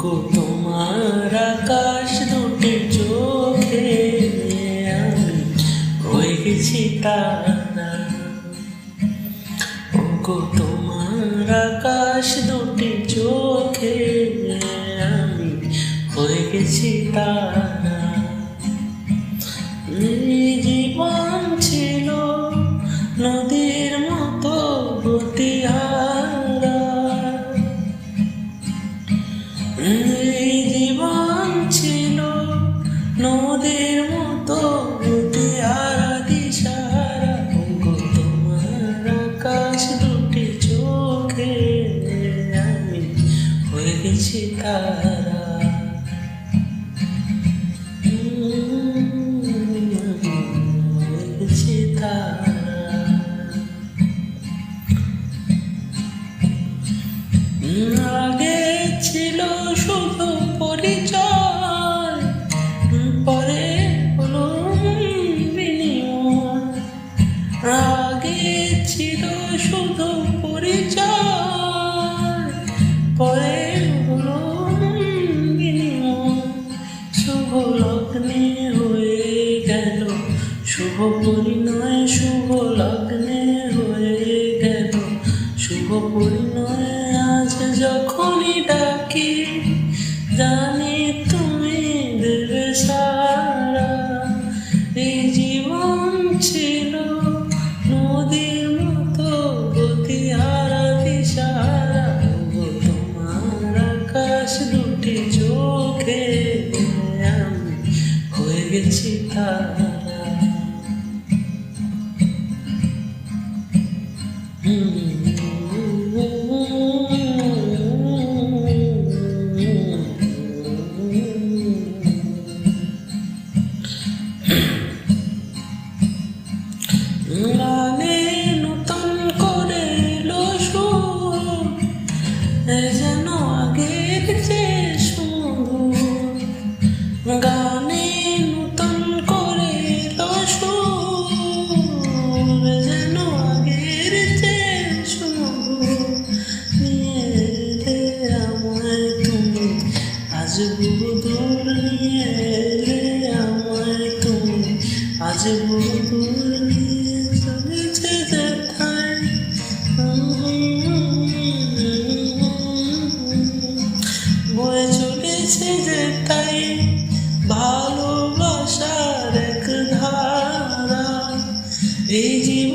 ওগো তোমার আকাশ দুটি চোখে আমি হয়ে গেছি তারা। ওগো তোমার আকাশ দুটি চোখে আমি হয়ে গেছি তারা। জীবন ছিল নদীর মতো গতিহারা, জীবন ছিল নদীর মতো গতিহারা দিশাহারা। ওগো তোমার আকাশ দুটি চোখে আমি হয়ে গেছি তারা। আগে ছিল শুধু পরিচয়, পরে হলো বিনিময়। আগে ছিল শুধু পরিচয়, পরে হলো বিনিময়। শুভ লগ্নে হয়ে গেল শুভ পরিণয়, শুভ লগ্নে হয়ে গেল শুভ পরিণয়। আজ যখনই ডাকি জানি তুমি দেবে সারা। এই জীবন ছিল নদীর মতো গতিহারা দিশাহারা। ওগো তোমার আকাশ দুটি চোখে আমি হয়ে গেছি তারা। গানে নতুন করে এলো সুর, যেন আগের যে সুর। গানে নতুন করে এলো সুর, যেন আগের যে সুর। নিয়ে এলে আমায় তুমি আজ বহুদূর, নিয়ে এলে আমায় তুমি আজ বহুদূর। চলেছে যেথায় বয়ে চলেছে যেথায় ভালোবাসার এক ধারা। এই জীবন